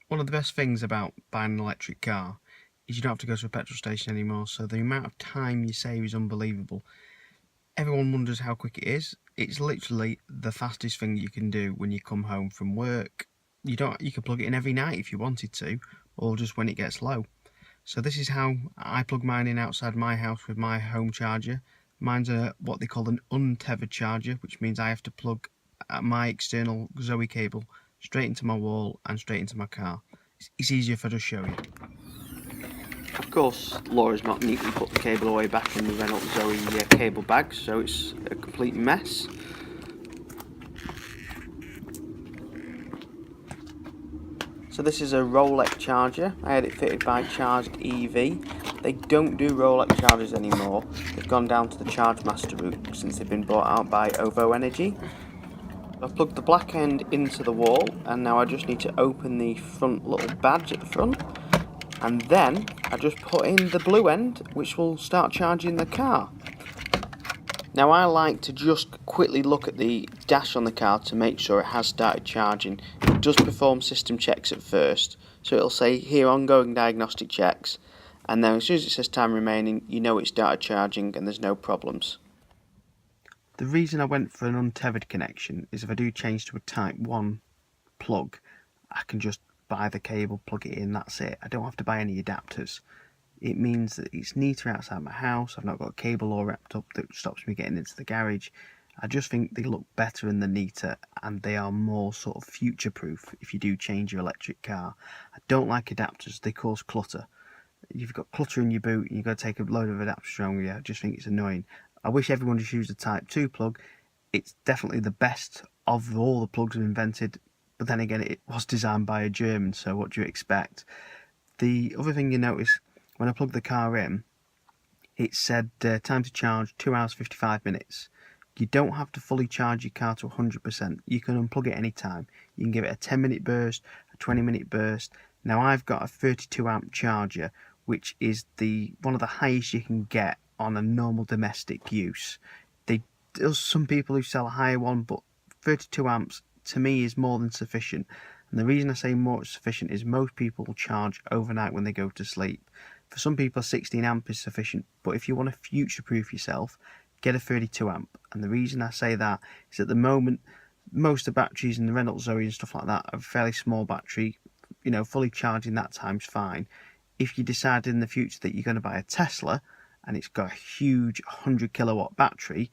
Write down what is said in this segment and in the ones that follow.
One of the best things about buying an electric car is you don't have to go to a petrol station anymore, so the amount of time you save is unbelievable. Everyone wonders how quick it is. It's literally the fastest thing you can do when you come home from work. You can plug it in every night if you wanted to, or just when it gets low. So this is how I plug mine in outside my house with my home charger. Mine's what they call an untethered charger, which means I have to plug my external Zoe cable straight into my wall and straight into my car. It's easier if I just show you. Of course, Laura's not neatly put the cable away back in the Renault Zoe cable bag, so it's a complete mess. So this is a Rolex charger. I had it fitted by Charged EV. They don't do Rolex chargers anymore. They've gone down to the Chargemaster route since they've been bought out by OVO Energy. I've plugged the black end into the wall, and now I just need to open the front little badge at the front, and then I just put in the blue end, which will start charging the car. Now I like to just quickly look at the dash on the car to make sure it has started charging. It does perform system checks at first, so it'll say here ongoing diagnostic checks, and then as soon as it says time remaining, you know it started charging and there's no problems. The reason I went for an untethered connection is if I do change to a Type 1 plug, I can just buy the cable, plug it in, that's it. I don't have to buy any adapters. It means that it's neater outside my house. I've not got a cable all wrapped up that stops me getting into the garage. I just think they look better and they're neater, and they are more sort of future proof if you do change your electric car. I don't like adapters, they cause clutter. You've got clutter in your boot and you've got to take a load of adapters around with you. I just think it's annoying. I wish everyone just used a Type 2 plug. It's definitely the best of all the plugs invented, but then again it was designed by a German, so what do you expect? The other thing you notice, when I plugged the car in, it said time to charge 2 hours 55 minutes. You don't have to fully charge your car to 100%. You can unplug it anytime. You can give it a 10-minute burst, a 20-minute burst. Now I've got a 32 amp charger, which is one of the highest you can get on a normal domestic use. There's some people who sell a higher one, but 32 amps to me is more than sufficient. And the reason I say more sufficient is most people will charge overnight when they go to sleep. For some people, 16 amp is sufficient, but if you want to future-proof yourself, get a 32 amp. And the reason I say that is at the moment, most of the batteries in the Renault Zoe and stuff like that are a fairly small battery. Fully charging that time's fine. If you decide in the future that you're going to buy a Tesla and it's got a huge 100 kilowatt battery,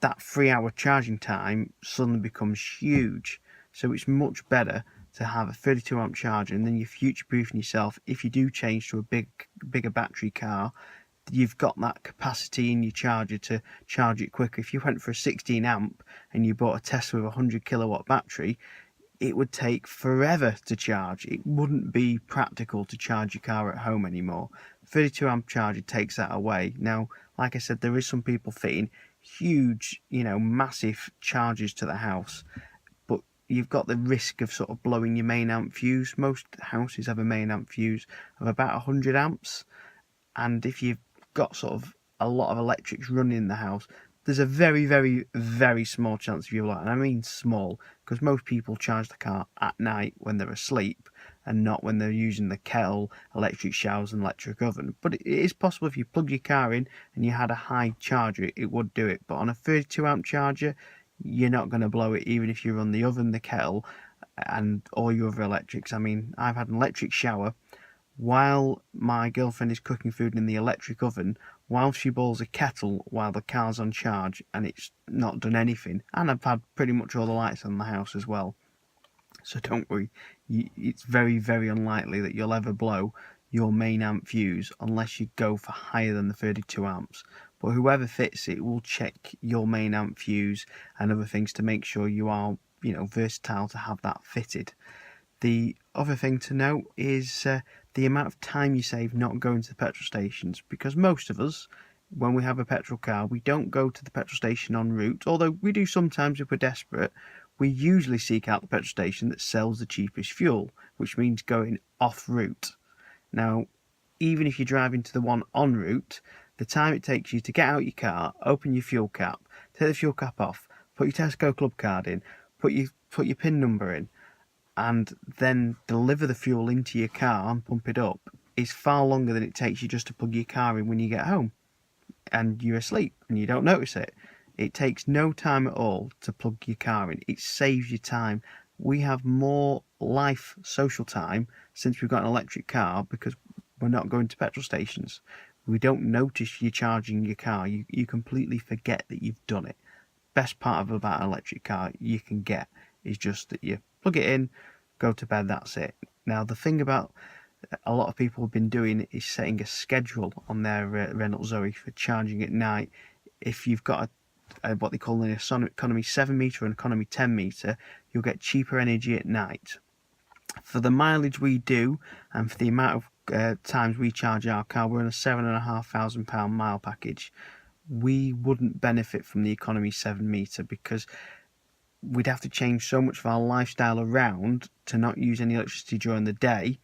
that 3-hour charging time suddenly becomes huge. So it's much better to have a 32 amp charger, and then you're future-proofing yourself. If you do change to a bigger battery car, you've got that capacity in your charger to charge it quicker. If you went for a 16 amp and you bought a Tesla with a 100 kilowatt battery, it would take forever to charge. It wouldn't be practical to charge your car at home anymore. 32 amp charger takes that away. Now, like I said, there is some people fitting huge, massive chargers to the house, but you've got the risk of sort of blowing your main amp fuse. Most houses have a main amp fuse of about 100 amps, and if you've got sort of a lot of electrics running in the house, there's a very, very, very small chance of you light. And I mean small, because most people charge the car at night when they're asleep and not when they're using the kettle, electric showers and electric oven. But it is possible if you plug your car in and you had a high charger, it would do it. But on a 32 amp charger, you're not going to blow it even if you run the oven, the kettle and all your other electrics. I mean, I've had an electric shower while my girlfriend is cooking food in the electric oven, while she boils a kettle while the car's on charge, and it's not done anything. And I've had pretty much all the lights on the house as well. So don't worry, it's very, very unlikely that you'll ever blow your main amp fuse unless you go for higher than the 32 amps. But whoever fits it will check your main amp fuse and other things to make sure you are, versatile to have that fitted. The other thing to note is the amount of time you save not going to the petrol stations, because most of us, when we have a petrol car, we don't go to the petrol station en route, although we do sometimes if we're desperate. We usually seek out the petrol station that sells the cheapest fuel, which means going off route. Now, even if you're driving to the one en route, the time it takes you to get out your car, open your fuel cap, take the fuel cap off, put your Tesco Club card in, put your PIN number in, and then deliver the fuel into your car and pump it up is far longer than it takes you just to plug your car in when you get home and you're asleep and you don't notice it. It takes no time at all to plug your car in. It saves you time. We have more life social time since we've got an electric car because we're not going to petrol stations. We don't notice you charging your car. You completely forget that you've done it. Best part about an electric car you can get is just that you plug it in, go to bed, that's it. Now, the thing about a lot of people have been doing is setting a schedule on their Renault Zoe for charging at night. If you've got what they call an economy 7 metre and economy 10 metre, you'll get cheaper energy at night. For the mileage we do and for the amount of times we charge our car, we're on a £7,500 mile package. We wouldn't benefit from the economy 7 metre because we'd have to change so much of our lifestyle around to not use any electricity during the day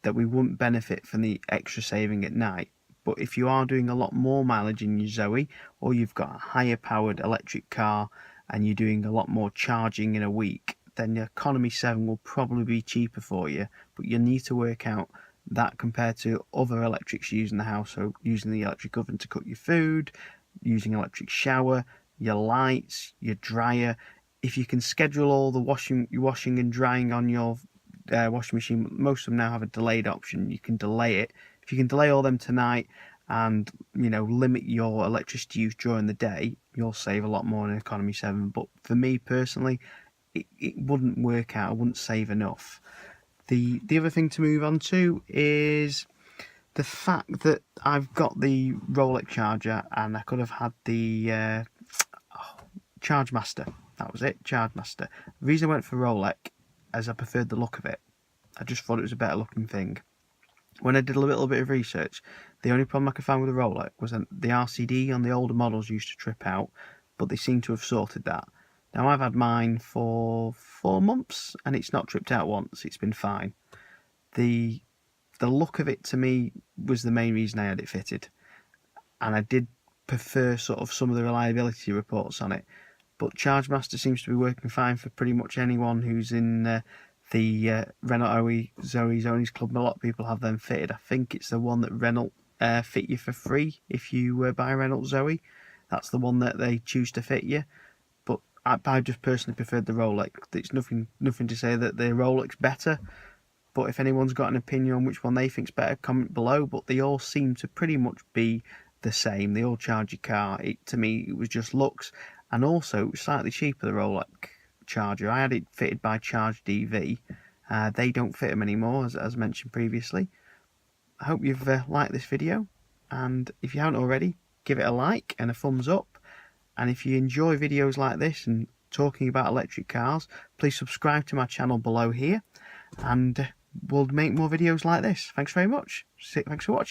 that we wouldn't benefit from the extra saving at night. But if you are doing a lot more mileage in your Zoe, or you've got a higher powered electric car and you're doing a lot more charging in a week, then the economy 7 will probably be cheaper for you. But you need to work out that compared to other electrics you use in the house. So using the electric oven to cook your food, using electric shower, your lights, your dryer. If you can schedule all the washing and drying on your washing machine, most of them now have a delayed option. You can delay it. If you can delay all them tonight and limit your electricity use during the day, you'll save a lot more in economy 7. But for me personally, it wouldn't work out. I wouldn't save enough. The other thing to move on to is the fact that I've got the Rolex charger and I could have had the Charge Master. That was it, Charge Master. The reason I went for Rolex is I preferred the look of it. I just thought it was a better looking thing. When I did a little bit of research, the only problem I could find with the Rolex was that the RCD on the older models used to trip out, but they seem to have sorted that. Now, I've had mine for 4 months and it's not tripped out once. It's been fine. The look of it to me was the main reason I had it fitted, and I did prefer sort of some of the reliability reports on it. But Charge Master seems to be working fine for pretty much anyone who's in the Renault Zoe Zonies Club. A lot of people have them fitted. I think it's the one that Renault fit you for free if you buy a Renault Zoe. That's the one that they choose to fit you. But I just personally preferred the Rolex. It's nothing to say that the Rolex better. But if anyone's got an opinion on which one they think's better, comment below. But they all seem to pretty much be the same. They all charge your car. To me, it was just looks. And also, slightly cheaper, the Rolex charger. I had it fitted by Charged EV. They don't fit them anymore, as mentioned previously. I hope you've liked this video. And if you haven't already, give it a like and a thumbs up. And if you enjoy videos like this and talking about electric cars, please subscribe to my channel below here. And we'll make more videos like this. Thanks very much. Thanks for watching.